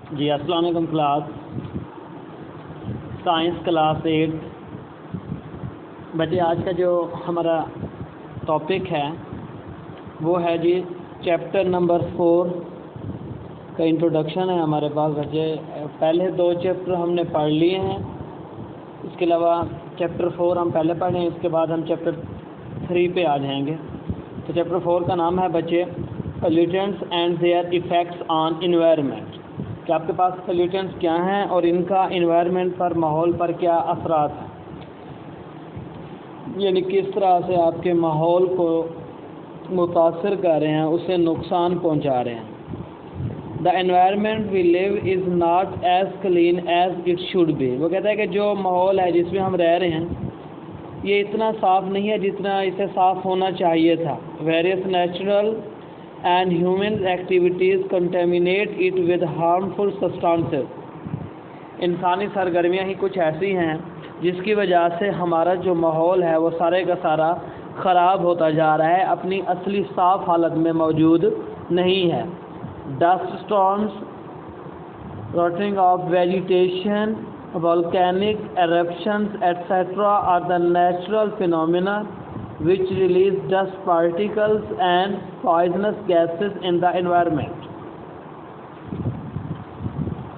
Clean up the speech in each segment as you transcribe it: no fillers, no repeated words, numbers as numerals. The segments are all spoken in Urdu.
جی السلام علیکم کلاس سائنس کلاس 8 بچے آج کا جو ہمارا ٹاپک ہے وہ ہے جی چیپٹر نمبر 4 کا انٹروڈکشن ہے ہمارے پاس بچے. پہلے 2 چیپٹر ہم نے پڑھ لیے ہیں، اس کے علاوہ چیپٹر 4 ہم پہلے پڑھیں، اس کے بعد ہم چیپٹر 3 پہ آ جائیں گے. تو چیپٹر 4 کا نام ہے بچے pollutants and their effects on environment, کہ آپ کے پاس پولیوٹنٹس کیا ہیں اور ان کا انوائرمنٹ پر، ماحول پر کیا اثرات ہیں، یعنی کس طرح سے آپ کے ماحول کو متاثر کر رہے ہیں، اسے نقصان پہنچا رہے ہیں. The environment we live is not as clean as it should be. وہ کہتا ہے کہ جو ماحول ہے جس میں ہم رہ رہے ہیں یہ اتنا صاف نہیں ہے جتنا اسے صاف ہونا چاہیے تھا. Various natural and human activities contaminate it with harmful substances. انسانی سرگرمیاں ہی کچھ ایسی ہیں جس کی وجہ سے ہمارا جو ماحول ہے وہ سارے کا سارا خراب ہوتا جا رہا ہے، اپنی اصلی صاف حالت میں موجود نہیں ہے. Dust storms, rotting of vegetation, volcanic eruptions, etc. are the natural phenomena which release dust particles and poisonous gases in the environment.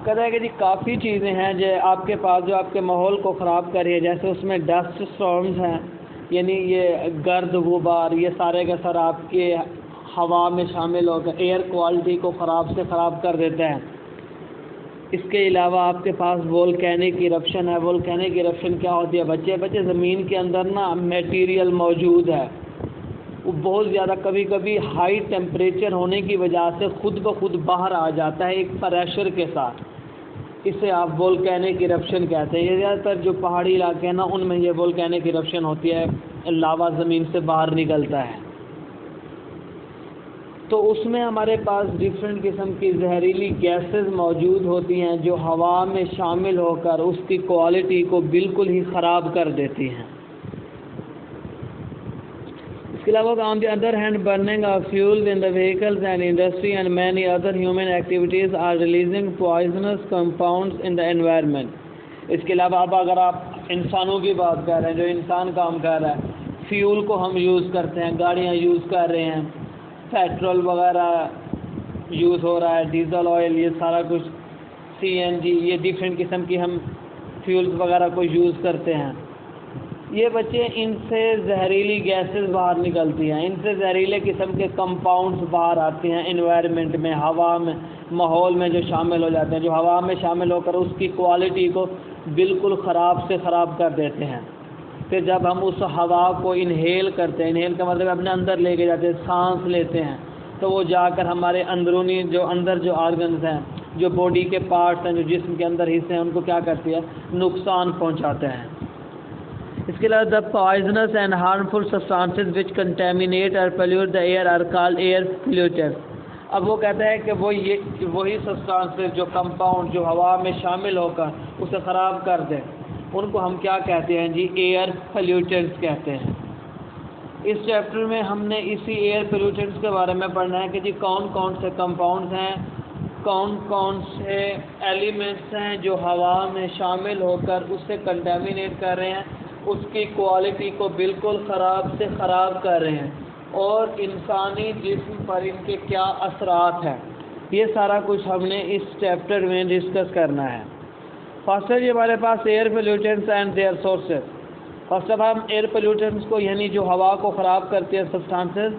کہتا ہے کہ جی کافی چیزیں ہیں جو آپ کے پاس جو آپ کے ماحول کو خراب کر رہی ہے، جیسے اس میں ڈسٹ سٹارمز ہیں، یعنی یہ گرد غبار، یہ سارے کا سارا آپ کے ہوا میں شامل ہو کر ایئر کوالٹی کو خراب سے خراب کر دیتا ہے. اس کے علاوہ آپ کے پاس وولکینک ایرپشن ہے. وولکینک ایرپشن کیا ہوتی ہے بچے زمین کے اندر نا میٹیریل موجود ہے، وہ بہت زیادہ کبھی کبھی ہائی ٹیمپریچر ہونے کی وجہ سے خود بخود باہر آ جاتا ہے ایک پریشر کے ساتھ. اسے آپ وولکینک ایرپشن کہتے ہیں. یہ زیادہ تر جو پہاڑی علاقے ہیں نا ان میں یہ وولکینک ایرپشن ہوتی ہے، لاوا زمین سے باہر نکلتا ہے. تو اس میں ہمارے پاس ڈفرینٹ قسم کی زہریلی گیسز موجود ہوتی ہیں جو ہوا میں شامل ہو کر اس کی کوالٹی کو بالکل ہی خراب کر دیتی ہیں. اس کے علاوہ on the other hand, burning of fuels in the vehicles and industry and many other human activities are releasing poisonous compounds in the environment. اس کے علاوہ اب اگر آپ انسانوں کی بات کر رہے ہیں، جو انسان کام کر رہا ہے، فیول کو ہم یوز کرتے ہیں، گاڑیاں یوز کر رہے ہیں، پیٹرول وغیرہ یوز ہو رہا ہے، ڈیزل آئل، یہ سارا کچھ، سی این جی، یہ ڈفرینٹ قسم کی ہم فیولز وغیرہ کو یوز کرتے ہیں. یہ بچے ان سے زہریلی گیسز باہر نکلتی ہیں، ان سے زہریلے قسم کے کمپاؤنڈز باہر آتے ہیں انوائرمنٹ میں، ہوا میں، ماحول میں جو شامل ہو جاتے ہیں، جو ہوا میں شامل ہو کر اس کی کوالٹی کو بالکل خراب سے خراب کر دیتے ہیں. پھر جب ہم اس ہوا کو انہیل کرتے ہیں، انہیل کا مطلب اپنے اندر لے کے جاتے ہیں، سانس لیتے ہیں، تو وہ جا کر ہمارے اندرونی جو آرگنز ہیں، جو باڈی کے پارٹس ہیں، جو جسم کے اندر حصے ہیں، ان کو کیا کرتی ہے، نقصان پہنچاتے ہیں. اس کے علاوہ the poisonous and harmful substances which contaminate or pollute the air are called air pollutants. اب وہ کہتا ہے کہ وہی سبسٹانسز، جو کمپاؤنڈ جو ہوا میں شامل ہو کر اسے خراب کر دیں، ان کو ہم کیا کہتے ہیں جی، ایئر پولیوٹنٹس کہتے ہیں. اس چیپٹر میں ہم نے اسی ایئر پولیوٹنٹس کے بارے میں پڑھنا ہے کہ جی کون کون سے کمپاؤنڈز ہیں، کون کون سے ایلیمنٹس ہیں جو ہوا میں شامل ہو کر اسے کنٹامینیٹ کر رہے ہیں، اس کی کوالٹی کو بالکل خراب سے خراب کر رہے ہیں، اور انسانی جسم پر ان کے کیا اثرات ہیں. یہ سارا کچھ ہم نے اس چیپٹر میں ڈسکس کرنا ہے. فرسٹ ہے ہمارے پاس air pollutants and their sources. First of ہم ایئر پولیوٹنٹس کو، یعنی جو ہوا کو خراب کرتی ہے سبسٹانسز،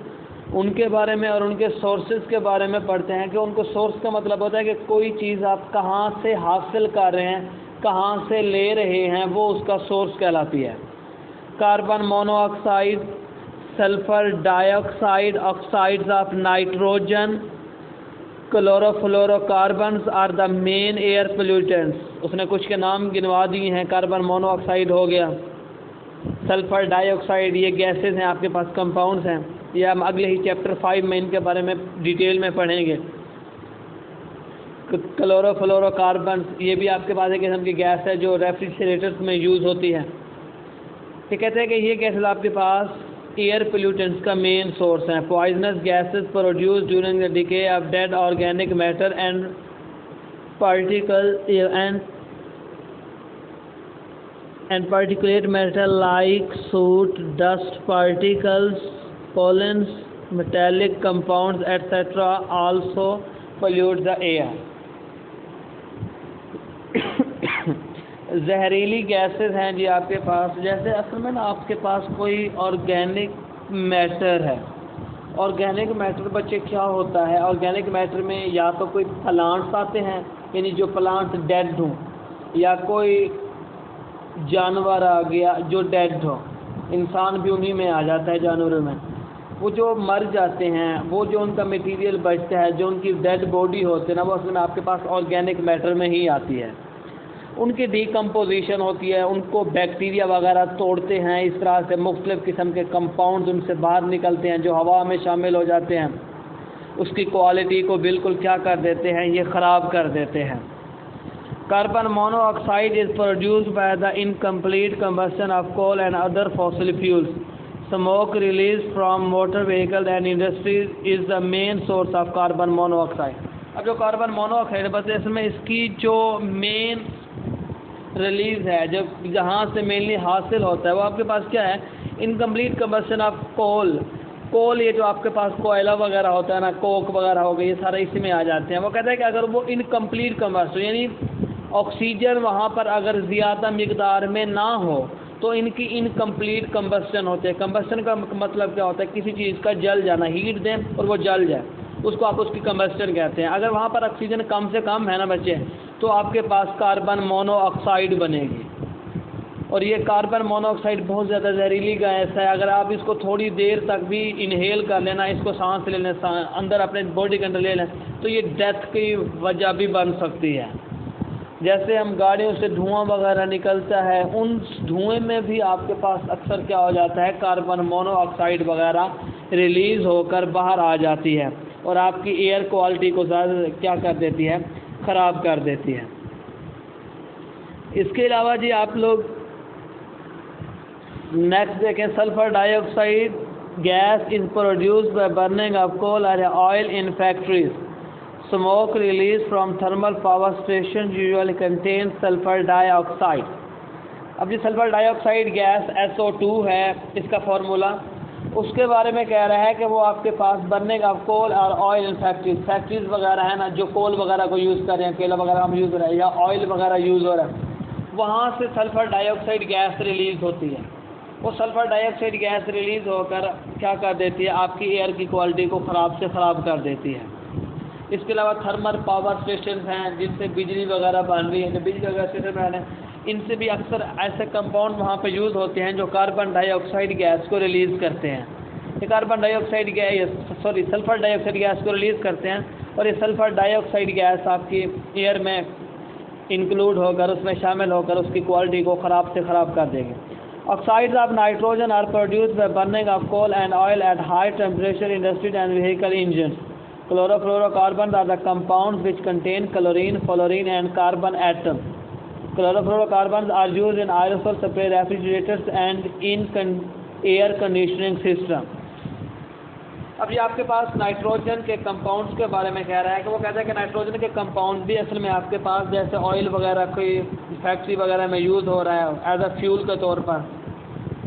ان کے بارے میں اور ان کے سورسز کے بارے میں پڑھتے ہیں. کہ ان کو سورس کا مطلب ہوتا ہے کہ کوئی چیز آپ کہاں سے حاصل کر رہے ہیں، کہاں سے لے رہے ہیں، وہ اس کا سورس کہلاتی ہے. Carbon monoxide, sulphur dioxide, oxides of nitrogen, chlorofluorocarbons are the main air pollutants. اس نے کچھ کے نام گنوا دیے ہیں. کاربن مونو آکسائڈ ہو گیا، سلفر ڈائی آکسائڈ، یہ گیسز ہیں آپ کے پاس، کمپاؤنڈز ہیں. یہ ہم اگلے ہی چیپٹر 5 میں ان کے بارے میں ڈیٹیل میں پڑھیں گے. کلورو فلورو کاربنز، یہ بھی آپ کے پاس ایک قسم کی گیس ہے جو ریفریجریٹرز میں یوز ہوتی ہے. یہ کہتے ہیں کہ یہ گیسز آپ کے پاس ایئر پولیوٹنٹس کا مین سورس ہیں. Poisonous gases produce during the decay of dead organic matter and particles and particulate matter like soot, dust particles, pollens, metallic compounds, etc. also pollute the air. زہریلی گیسز ہیں جی آپ کے پاس، جیسے اصل میں نا آپ کے پاس کوئی آرگینک میٹر ہے. آرگینک میٹر بچے کیا ہوتا ہے؟ آرگینک میٹر میں یا تو کوئی پلانٹس آتے ہیں، یعنی جو پلانٹ ڈیڈ ہوں، یا کوئی جانور آ گیا جو ڈیڈ ہو. انسان بھی انہی میں آ جاتا ہے جانوروں میں. وہ جو مر جاتے ہیں، وہ جو ان کا میٹیریل بچتا ہے، جو ان کی ڈیڈ باڈی ہوتی ہے نا، وہ اصل میں آپ کے پاس آرگینک میٹر میں ہی آتی ہے. ان کی ڈیکمپوزیشن ہوتی ہے، ان کو بیکٹیریا وغیرہ توڑتے ہیں، اس طرح سے مختلف قسم کے کمپاؤنڈز ان سے باہر نکلتے ہیں جو ہوا میں شامل ہو جاتے ہیں، اس کی کوالٹی کو بالکل کیا کر دیتے ہیں، یہ خراب کر دیتے ہیں. Carbon monoxide is produced by the incomplete combustion of coal and other fossil fuels. Smoke released from motor vehicles and industries is the main source of carbon monoxide. اب جو کاربن مونو آکسائڈ ہے، بس اس میں اس کی جو مین ریلیز ہے، جب جہاں سے مینلی حاصل ہوتا ہے، وہ آپ کے پاس کیا ہے؟ انکمپلیٹ کمبشن آف کول. یہ جو آپ کے پاس کوئلہ وغیرہ ہوتا ہے نا، کوک وغیرہ ہو گئی، یہ سارے اسی میں آ جاتے ہیں. وہ کہتے ہیں کہ اگر وہ انکمپلیٹ کمبشن، یعنی آکسیجن وہاں پر اگر زیادہ مقدار میں نہ ہو تو ان کی انکمپلیٹ کمبشن ہوتے ہیں. کمبشن کا مطلب کیا ہوتا ہے؟ کسی چیز کا جل جانا، ہیٹ دیں اور وہ جل جائے، اس کو آپ اس کی کمبشن کہتے ہیں. اگر وہاں پر آکسیجن کم سے کم ہے نا بچے، تو آپ کے پاس کاربن مونو آکسائڈ بنے گی. اور یہ کاربن مونو آکسائڈ بہت زیادہ زہریلی گیس ہے. اگر آپ اس کو تھوڑی دیر تک بھی انہیل کر لینا، اس کو سانس لے لیں، اندر اپنے باڈی کے اندر لے لیں، تو یہ ڈیتھ کی وجہ بھی بن سکتی ہے. جیسے ہم گاڑیوں سے دھواں وغیرہ نکلتا ہے، ان دھوئیں میں بھی آپ کے پاس اکثر کیا ہو جاتا ہے؟ کاربن مونو آکسائڈ وغیرہ ریلیز ہو کر باہر آ جاتی ہے اور آپ کی ایئر کوالٹی کو زیادہ کیا کر دیتی ہے؟ خراب کر دیتی ہے. اس کے علاوہ جی آپ لوگ نیکسٹ دیکھیں، sulphur dioxide gas is produced by burning of coal اور oil in factories. Smoke released from thermal power stations usually contains sulfur dioxide. اب یہ sulphur dioxide gas SO2 ہے، اس کا فارمولا اس کے بارے میں کہہ رہا ہے کہ وہ آپ کے پاس برننگ آف کول اور آئل ان فیکٹریز وغیرہ ہے نا، جو کول وغیرہ کو یوز کر رہے ہیں، کیلا وغیرہ ہم یوز کر رہے ہیں، یا آئل وغیرہ یوز ہو رہا ہے، وہاں سے sulphur dioxide gas release ہوتی ہے. وہ sulphur dioxide gas release ہو کر کیا کر دیتی ہے؟ آپ کی ایئر کی کوالٹی کو خراب سے خراب کر دیتی ہے. اس کے علاوہ تھرمل پاور اسٹیشنز ہیں جن سے بجلی وغیرہ بن رہی ہے، جو بجلی وغیرہ اسٹیشن بن رہے ہیں، ان سے بھی اکثر ایسے کمپاؤنڈ وہاں پہ یوز ہوتے ہیں جو کاربن ڈائی آکسائڈ گیس کو ریلیز کرتے ہیں. یہ کاربن ڈائی oxide sulphur dioxide gas کو ریلیز کرتے ہیں، اور یہ سلفر ڈائی آکسائڈ گیس آپ کی ایئر میں انکلوڈ ہو کر، اس میں شامل ہو کر اس کی کوالٹی کو خراب سے خراب کر دے گی. Oxides of nitrogen are produced by burning of coal and oil at high temperature industries and vehicle engines. Chlorofluorocarbons are the compounds which contain chlorine, fluorine and carbon atom. Chlorofluorocarbons are used in aerosol spray, refrigerators and in air conditioning system. اب یہ آپ کے پاس نائٹروجن کے کمپاؤنڈز کے بارے میں کہہ رہا ہے کہ وہ کہتا ہے کہ نائٹروجن کے کمپاؤنڈ بھی اصل میں آپ کے پاس جیسے آئل وغیرہ کوئی فیکٹری وغیرہ میں یوز ہو رہا ہے ایز اے فیول کے طور پر،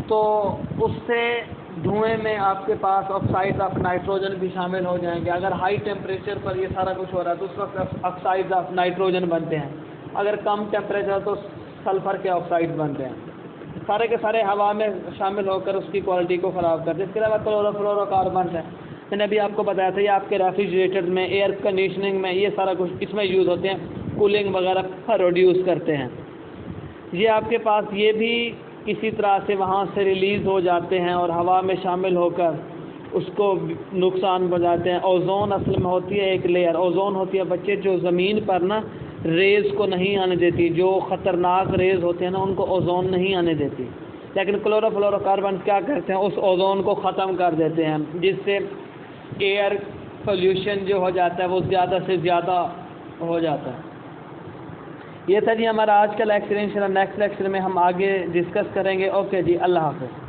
تو اس سے دھوئیں میں آپ کے پاس آکسائڈ آف نائٹروجن بھی شامل ہو جائیں گے. اگر ہائی ٹیمپریچر پر یہ سارا کچھ ہو رہا ہے تو اس وقت آکسائڈ آف نائٹروجن بنتے ہیں. اگر کم ٹیمپریچر تو سلفر کے آکسائڈ بنتے ہیں. سارے کے سارے ہوا میں شامل ہو کر اس کی کوالٹی کو خراب کرتے ہیں. اس کے علاوہ کلوروفلورو کاربنز ہیں، میں نے ابھی آپ کو بتایا تھا، یہ آپ کے ریفریجریٹر میں، ایئر کنڈیشننگ میں، یہ سارا کچھ اس میں یوز ہوتے ہیں، کولنگ وغیرہ پروڈیوس کرتے ہیں. یہ آپ کے پاس یہ بھی اسی طرح سے وہاں سے ریلیز ہو جاتے ہیں اور ہوا میں شامل ہو کر اس کو نقصان پہنچاتے ہیں. اوزون اصل میں ہوتی ہے ایک لیئر، اوزون ہوتی ہے بچے جو زمین پر نا ریز کو نہیں آنے دیتی، جو خطرناک ریز ہوتے ہیں نا ان کو اوزون نہیں آنے دیتی. لیکن کلوروفلورو کاربن کیا کرتے ہیں؟ اس اوزون کو ختم کر دیتے ہیں، جس سے ایئر پولیوشن جو ہو جاتا ہے وہ زیادہ سے زیادہ ہو جاتا ہے. یہ تھا جی ہمارا آج کا لیکچر. انشاءاللہ نیکسٹ لیکچر میں ہم آگے ڈسکس کریں گے. اوکے جی، اللہ حافظ.